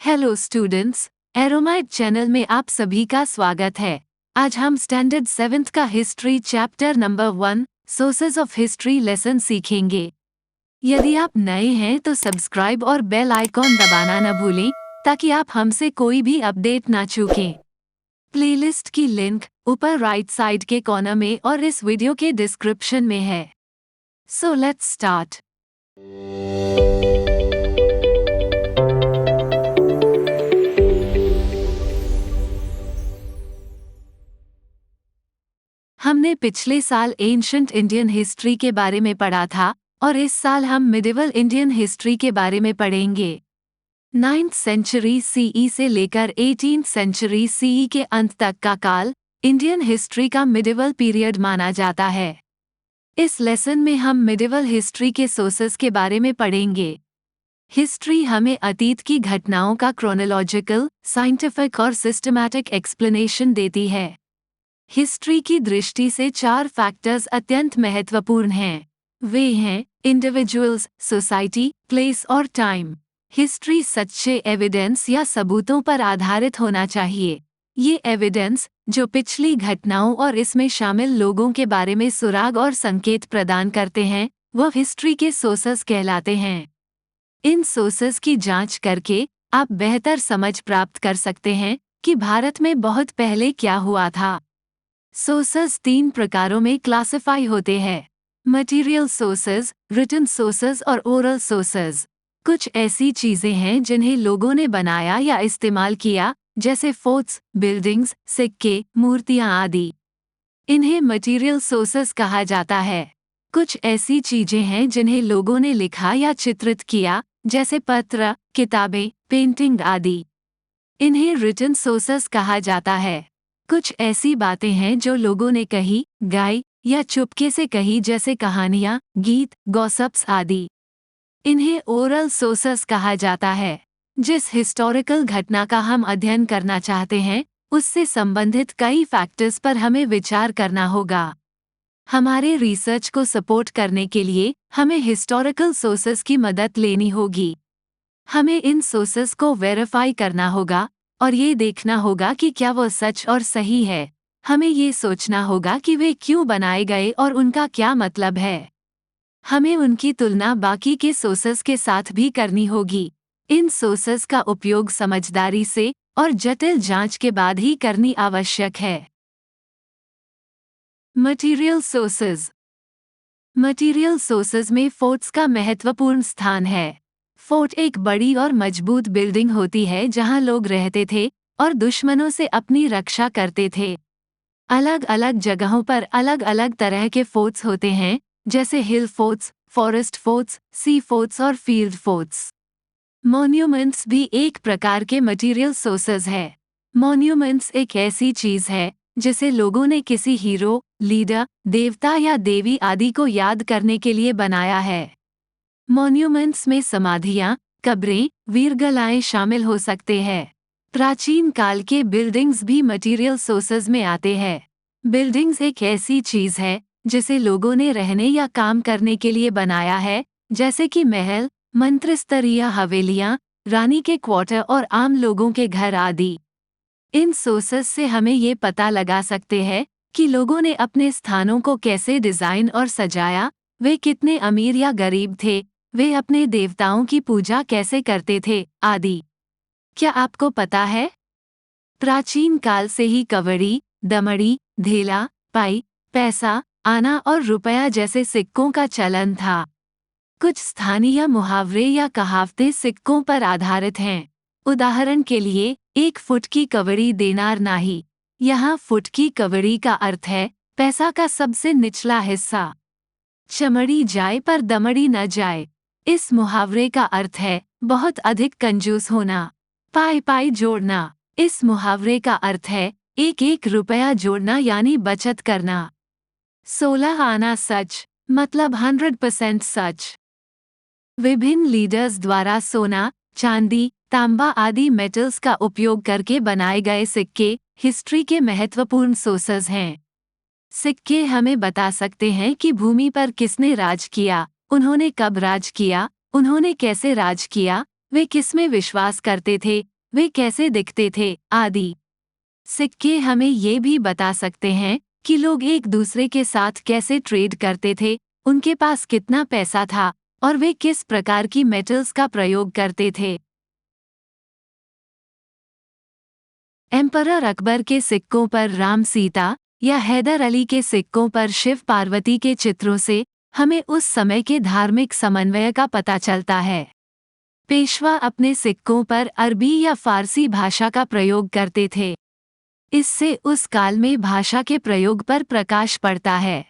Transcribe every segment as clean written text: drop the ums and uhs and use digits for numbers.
Hello students, एरोमाइट channel में आप सभी का स्वागत है। आज हम स्टैंडर्ड 7th का history chapter number 1 sources of history lesson सीखेंगे। यदि आप नए हैं तो सब्सक्राइब और बेल आइकॉन दबाना न भूलें ताकि आप हमसे कोई भी अपडेट ना चूकें। प्लेलिस्ट की लिंक ऊपर राइट साइड के कॉर्नर में और इस वीडियो के डिस्क्रिप्शन में है। So let's start. हमने पिछले साल एंशंट इंडियन हिस्ट्री के बारे में पढ़ा था और इस साल हम मिडिवल इंडियन हिस्ट्री के बारे में पढ़ेंगे। 9th सेंचुरी सीई से लेकर 18th सेंचुरी सीई के अंत तक का काल इंडियन हिस्ट्री का मिडिवल पीरियड माना जाता है। इस लेसन में हम मिडिवल हिस्ट्री के सोर्सेस के बारे में पढ़ेंगे। हिस्ट्री हमें अतीत की घटनाओं का क्रोनोलॉजिकल, साइंटिफिक और सिस्टमैटिक एक्सप्लेनेशन देती है। हिस्ट्री की दृष्टि से 4 फैक्टर्स अत्यंत महत्वपूर्ण हैं। वे हैं इंडिविजुअल्स, सोसाइटी, प्लेस और टाइम। हिस्ट्री सच्चे एविडेंस या सबूतों पर आधारित होना चाहिए। ये एविडेंस जो पिछली घटनाओं और इसमें शामिल लोगों के बारे में सुराग और संकेत प्रदान करते हैं वह हिस्ट्री के सोर्सेस कहलाते हैं। इन सोर्सेस की जांच करके आप बेहतर समझ प्राप्त कर सकते हैं कि भारत में बहुत पहले क्या हुआ था। सोर्सेस 3 प्रकारों में क्लासिफाई होते हैं: मटेरियल सोर्सेज, रिटन सोर्सेज और ओरल सोर्सेज। कुछ ऐसी चीजें हैं जिन्हें लोगों ने बनाया या इस्तेमाल किया, जैसे फोर्ट्स, बिल्डिंग्स, सिक्के, मूर्तियां आदि। इन्हें मटेरियल सोर्सेज कहा जाता है। कुछ ऐसी चीजें हैं जिन्हें लोगों ने लिखा या चित्रित किया, जैसे पत्र, किताबें, पेंटिंग आदि। इन्हें रिटन सोर्सेज कहा जाता है। कुछ ऐसी बातें हैं जो लोगों ने कही, गाई या चुपके से कही, जैसे कहानियां, गीत, गॉसिप्स आदि। इन्हें ओरल सोर्सेस कहा जाता है। जिस हिस्टोरिकल घटना का हम अध्ययन करना चाहते हैं उससे संबंधित कई फैक्टर्स पर हमें विचार करना होगा। हमारे रिसर्च को सपोर्ट करने के लिए हमें हिस्टोरिकल सोर्सेस की मदद लेनी होगी। हमें इन सोर्सेस को वेरीफाई करना होगा और ये देखना होगा कि क्या वो सच और सही है। हमें ये सोचना होगा कि वे क्यों बनाए गए और उनका क्या मतलब है। हमें उनकी तुलना बाकी के सोर्सेस के साथ भी करनी होगी। इन सोर्सेस का उपयोग समझदारी से और जटिल जांच के बाद ही करनी आवश्यक है। Material sources. मटेरियल सोर्सेज में फोर्ट्स का महत्वपूर्ण स्थान है। फोर्ट एक बड़ी और मजबूत बिल्डिंग होती है जहां लोग रहते थे और दुश्मनों से अपनी रक्षा करते थे। अलग अलग जगहों पर अलग अलग तरह के फोर्ट्स होते हैं, जैसे हिल फोर्ट्स, फॉरेस्ट फोर्ट्स, सी फोर्ट्स और फील्ड फोर्ट्स। मॉन्यूमेंट्स भी एक प्रकार के मटेरियल सोर्सेज है। मॉन्यूमेंट्स एक ऐसी चीज है जिसे लोगों ने किसी हीरो, लीडर, देवता या देवी आदि को याद करने के लिए बनाया है। मॉन्यूमेंट्स में समाधियां, कब्रें, वीरगलाएं शामिल हो सकते हैं। प्राचीन काल के बिल्डिंग्स भी मटेरियल सोर्सेज में आते हैं। बिल्डिंग्स एक ऐसी चीज है जिसे लोगों ने रहने या काम करने के लिए बनाया है, जैसे कि महल, मंत्रिस्तरीय हवेलियां, रानी के क्वार्टर और आम लोगों के घर आदि। इन सोर्सेज से हमें ये पता लगा सकते हैं कि लोगों ने अपने स्थानों को कैसे डिजाइन और सजाया, वे कितने अमीर या गरीब थे, वे अपने देवताओं की पूजा कैसे करते थे आदि। क्या आपको पता है, प्राचीन काल से ही कवड़ी, दमड़ी, धेला, पाई, पैसा, आना और रुपया जैसे सिक्कों का चलन था। कुछ स्थानीय मुहावरे या कहावतें सिक्कों पर आधारित हैं। उदाहरण के लिए, 1 फुट की कवड़ी देनार नाही। यहाँ फुट की कवड़ी का अर्थ है पैसा का सबसे निचला हिस्सा। चमड़ी जाए पर दमड़ी न जाए। इस मुहावरे का अर्थ है बहुत अधिक कंजूस होना। पाई पाई जोड़ना। इस मुहावरे का अर्थ है एक एक रुपया जोड़ना यानी बचत करना। 16 आना सच, मतलब 100% सच। विभिन्न लीडर्स द्वारा सोना, चांदी, तांबा आदि मेटल्स का उपयोग करके बनाए गए सिक्के हिस्ट्री के महत्वपूर्ण सोर्सेज हैं। सिक्के हमें बता सकते हैं कि भूमि पर किसने राज किया, उन्होंने कब राज किया, उन्होंने कैसे राज किया, वे किसमें विश्वास करते थे, वे कैसे दिखते थे, आदि। सिक्के हमें ये भी बता सकते हैं कि लोग एक दूसरे के साथ कैसे ट्रेड करते थे, उनके पास कितना पैसा था और वे किस प्रकार की मेटल्स का प्रयोग करते थे। एम्परर अकबर के सिक्कों पर राम सीता या हैदर अली के सिक्कों पर शिव पार्वती के चित्रों से हमें उस समय के धार्मिक समन्वय का पता चलता है। पेशवा अपने सिक्कों पर अरबी या फारसी भाषा का प्रयोग करते थे। इससे उस काल में भाषा के प्रयोग पर प्रकाश पड़ता है।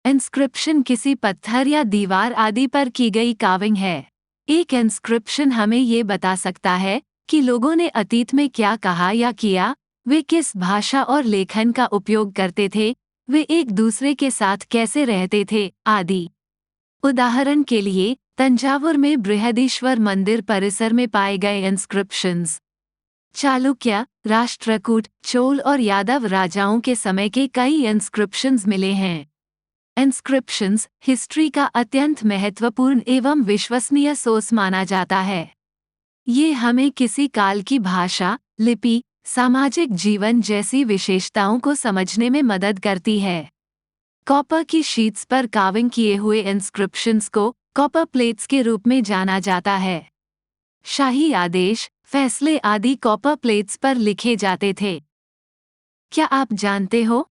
इंस्क्रिप्शन किसी पत्थर या दीवार आदि पर की गई कार्विंग है। एक इंस्क्रिप्शन हमें ये बता सकता है कि लोगों ने अतीत में क्या कहा या किया, वे किस भाषा और लेखन का उपयोग करते थे, वे एक दूसरे के साथ कैसे रहते थे, आदि। उदाहरण के लिए तंजावुर में बृहदीश्वर मंदिर परिसर में पाए गए इंस्क्रिप्शंस चालुक्य, राष्ट्रकूट, चोल और यादव राजाओं के समय के कई इंस्क्रिप्शंस मिले हैं। इंस्क्रिप्शंस हिस्ट्री का अत्यंत महत्वपूर्ण एवं विश्वसनीय सोर्स माना जाता है। ये हमें किसी काल की भाषा, लिपि, सामाजिक जीवन जैसी विशेषताओं को समझने में मदद करती है। कॉपर की शीट्स पर कार्विंग किए हुए इंस्क्रिप्शंस को कॉपर प्लेट्स के रूप में जाना जाता है। शाही आदेश, फैसले आदि कॉपर प्लेट्स पर लिखे जाते थे। क्या आप जानते हो?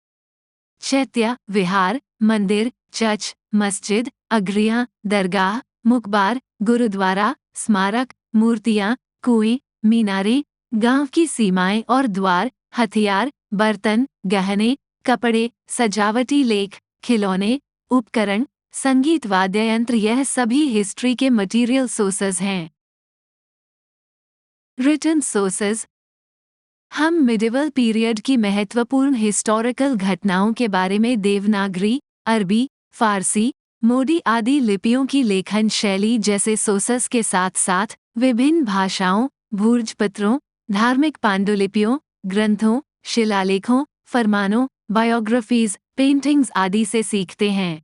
चैत्य, विहार, मंदिर, चर्च, मस्जिद, अग्रियां, दरगाह, मुकबार, गुरुद्वारा, स्मारक, मूर्तियां, कुएं, मीनारे, गांव की सीमाएं और द्वार, हथियार, बर्तन, गहने, कपड़े, सजावटी लेख, खिलौने, उपकरण, संगीत वाद्य यंत्र, यह सभी हिस्ट्री के मटेरियल सोर्सेज हैं। Written sources. हम मिडिवल पीरियड की महत्वपूर्ण हिस्टोरिकल घटनाओं के बारे में देवनागरी, अरबी, फारसी, मोडी आदि लिपियों की लेखन शैली जैसे सोर्सेस के साथ साथ विभिन्न भाषाओं, भूर्जपत्रों, धार्मिक पांडुलिपियों, ग्रंथों, शिलालेखों, फरमानों, बायोग्राफीज, पेंटिंग्स आदि से सीखते हैं।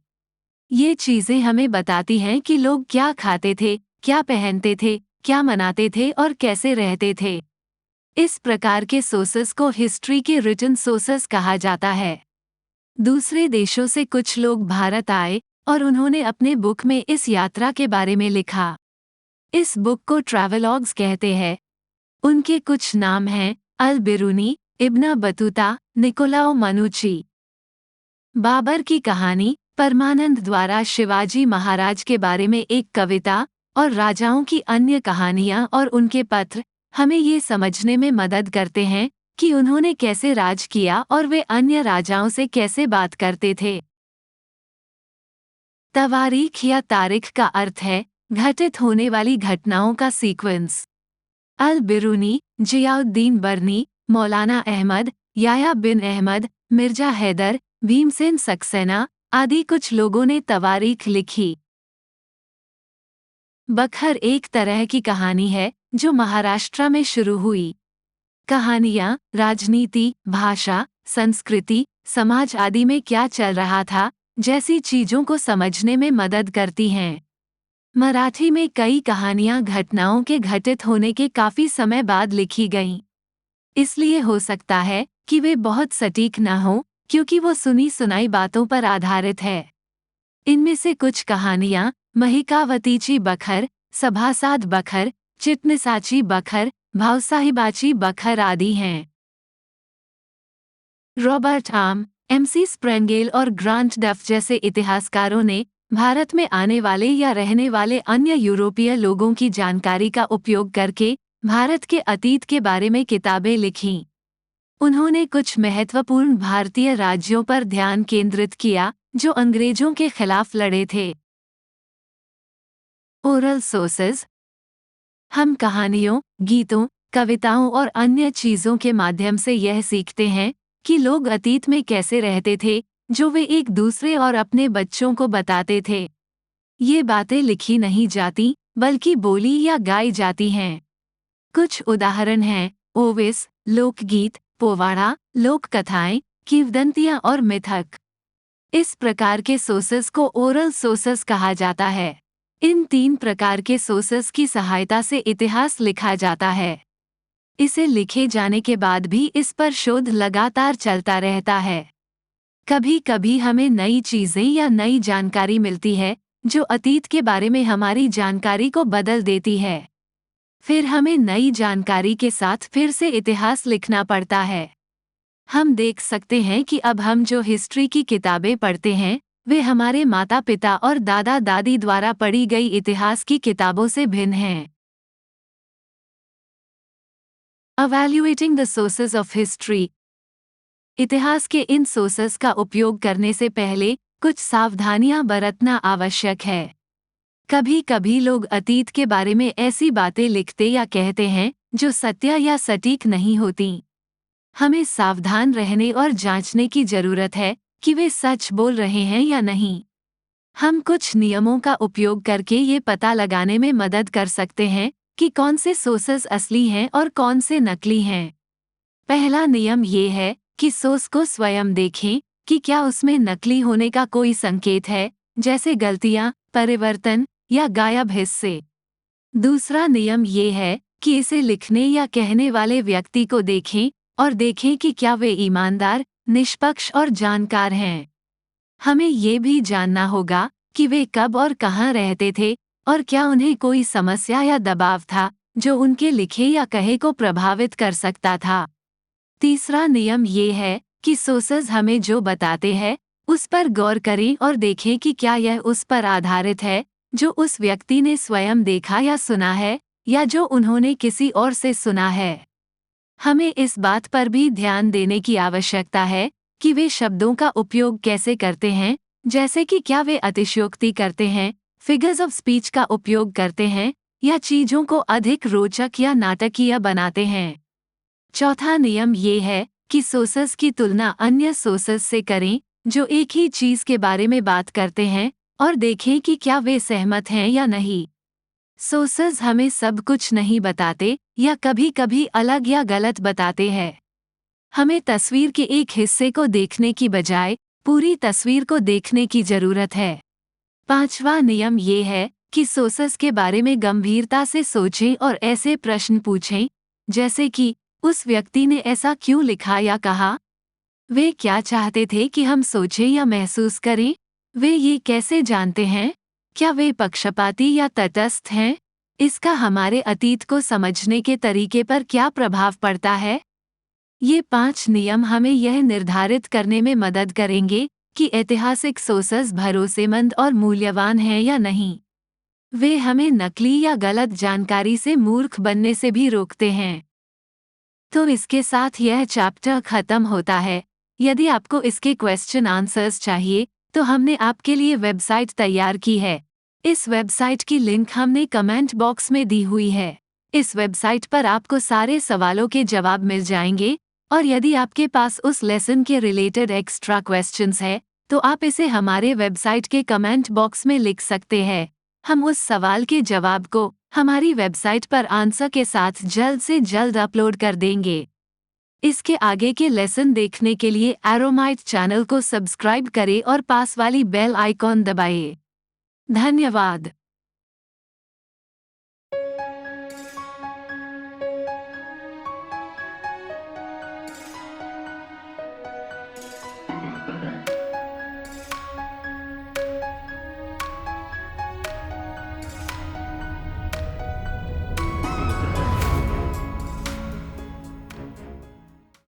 ये चीज़ें हमें बताती हैं कि लोग क्या खाते थे, क्या पहनते थे, क्या मनाते थे और कैसे रहते थे। इस प्रकार के सोर्सेस को हिस्ट्री के रिटन सोर्सेस कहा जाता है। दूसरे देशों से कुछ लोग भारत आए और उन्होंने अपने बुक में इस यात्रा के बारे में लिखा। इस बुक को ट्रैवलॉग्स कहते हैं। उनके कुछ नाम हैं अल बिरूनी, इब्न बतूता, निकोलाओ मनुची। बाबर की कहानी, परमानंद द्वारा शिवाजी महाराज के बारे में एक कविता और राजाओं की अन्य कहानियां और उनके पत्र हमें ये समझने में मदद करते हैं कि उन्होंने कैसे राज किया और वे अन्य राजाओं से कैसे बात करते थे। तवारीख या तारीख का अर्थ है घटित होने वाली घटनाओं का सीक्वेंस। अल बिरूनी, जियाउद्दीन बर्नी, मौलाना अहमद, याया बिन अहमद, मिर्जा हैदर, भीमसेन सक्सेना आदि कुछ लोगों ने तवारीख लिखी। बखर एक तरह की कहानी है जो महाराष्ट्र में शुरू हुई। कहानियाँ राजनीति, भाषा, संस्कृति, समाज आदि में क्या चल रहा था जैसी चीजों को समझने में मदद करती हैं। मराठी में कई कहानियाँ घटनाओं के घटित होने के काफी समय बाद लिखी गईं। इसलिए हो सकता है कि वे बहुत सटीक न हो क्योंकि वो सुनी सुनाई बातों पर आधारित है। इनमें से कुछ कहानियाँ महिकावतीची बखर, सभासाद बखर, चिटनिसाची बखर, भावसाहिबाची बखर आदि हैं। रॉबर्ट आम, एमसी स्प्रेंगेल और ग्रांट डफ जैसे इतिहासकारों ने भारत में आने वाले या रहने वाले अन्य यूरोपीय लोगों की जानकारी का उपयोग करके भारत के अतीत के बारे में किताबें लिखीं। उन्होंने कुछ महत्वपूर्ण भारतीय राज्यों पर ध्यान केंद्रित किया जो अंग्रेजों के खिलाफ लड़े थे। Oral sources. हम कहानियों, गीतों, कविताओं और अन्य चीज़ों के माध्यम से यह सीखते हैं कि लोग अतीत में कैसे रहते थे, जो वे एक दूसरे और अपने बच्चों को बताते थे। ये बातें लिखी नहीं जाती, बल्कि बोली या गाई जाती हैं। कुछ उदाहरण हैं ओविस, लोकगीत, पोवाड़ा, लोक कथाएं, किंवदंतियां और मिथक। इस प्रकार के सोर्सेस को ओरल सोर्सेस कहा जाता है। इन 3 प्रकार के सोर्सेस की सहायता से इतिहास लिखा जाता है। इसे लिखे जाने के बाद भी इस पर शोध लगातार चलता रहता है। कभी कभी हमें नई चीजें या नई जानकारी मिलती है जो अतीत के बारे में हमारी जानकारी को बदल देती है। फिर हमें नई जानकारी के साथ फिर से इतिहास लिखना पड़ता है। हम देख सकते हैं कि अब हम जो हिस्ट्री की किताबें पढ़ते हैं वे हमारे माता पिता और दादा दादी द्वारा पढ़ी गई इतिहास की किताबों से भिन्न हैं। Evaluating the sources of history। इतिहास के इन सोर्सेस का उपयोग करने से पहले कुछ सावधानियां बरतना आवश्यक है। कभी कभी लोग अतीत के बारे में ऐसी बातें लिखते या कहते हैं जो सत्य या सटीक नहीं होती। हमें सावधान रहने और जांचने की जरूरत है कि वे सच बोल रहे हैं या नहीं। हम कुछ नियमों का उपयोग करके ये पता लगाने में मदद कर सकते हैं कि कौन से सोर्सेस असली हैं और कौन से नकली हैं। पहला नियम ये है कि सोर्स को स्वयं देखें कि क्या उसमें नकली होने का कोई संकेत है, जैसे गलतियां, परिवर्तन या गायब हिस्से। दूसरा नियम ये है कि इसे लिखने या कहने वाले व्यक्ति को देखें और देखें कि क्या वे ईमानदार, निष्पक्ष और जानकार हैं। हमें ये भी जानना होगा कि वे कब और कहाँ रहते थे और क्या उन्हें कोई समस्या या दबाव था जो उनके लिखे या कहे को प्रभावित कर सकता था। तीसरा नियम ये है कि सोर्सेस हमें जो बताते हैं उस पर गौर करें और देखें कि क्या यह उस पर आधारित है जो उस व्यक्ति ने स्वयं देखा या सुना है या जो उन्होंने किसी और से सुना है। हमें इस बात पर भी ध्यान देने की आवश्यकता है कि वे शब्दों का उपयोग कैसे करते हैं, जैसे कि क्या वे अतिशयोक्ति करते हैं, फिगर्स ऑफ स्पीच का उपयोग करते हैं या चीजों को अधिक रोचक या नाटकीय बनाते हैं। चौथा नियम ये है कि सोर्सेस की तुलना अन्य सोर्सेस से करें जो एक ही चीज के बारे में बात करते हैं और देखें कि क्या वे सहमत हैं या नहीं। सोर्सेस हमें सब कुछ नहीं बताते या कभी कभी अलग या गलत बताते हैं। हमें तस्वीर के एक हिस्से को देखने की बजाय पूरी तस्वीर को देखने की जरूरत है। पांचवा नियम ये है कि सोर्सेस के बारे में गंभीरता से सोचें और ऐसे प्रश्न पूछें, जैसे कि उस व्यक्ति ने ऐसा क्यों लिखा या कहा? वे क्या चाहते थे कि हम सोचें या महसूस करें? वे ये कैसे जानते हैं? क्या वे पक्षपाती या तटस्थ हैं? इसका हमारे अतीत को समझने के तरीके पर क्या प्रभाव पड़ता है? ये 5 नियम हमें यह निर्धारित करने में मदद करेंगे कि ऐतिहासिक सोर्सेस भरोसेमंद और मूल्यवान हैं या नहीं। वे हमें नकली या गलत जानकारी से मूर्ख बनने से भी रोकते हैं। तो इसके साथ यह चैप्टर खत्म होता है। यदि आपको इसके क्वेश्चन आंसर्स चाहिए तो हमने आपके लिए वेबसाइट तैयार की है। इस वेबसाइट की लिंक हमने कमेंट बॉक्स में दी हुई है। इस वेबसाइट पर आपको सारे सवालों के जवाब मिल जाएंगे और यदि आपके पास उस लेसन के रिलेटेड एक्स्ट्रा क्वेश्चंस है तो आप इसे हमारे वेबसाइट के कमेंट बॉक्स में लिख सकते हैं। हम उस सवाल के जवाब को हमारी वेबसाइट पर आंसर के साथ जल्द से जल्द अपलोड कर देंगे। इसके आगे के लेसन देखने के लिए एरोमाइट चैनल को सब्सक्राइब करें और पास वाली बेल आइकॉन दबाएं। धन्यवाद।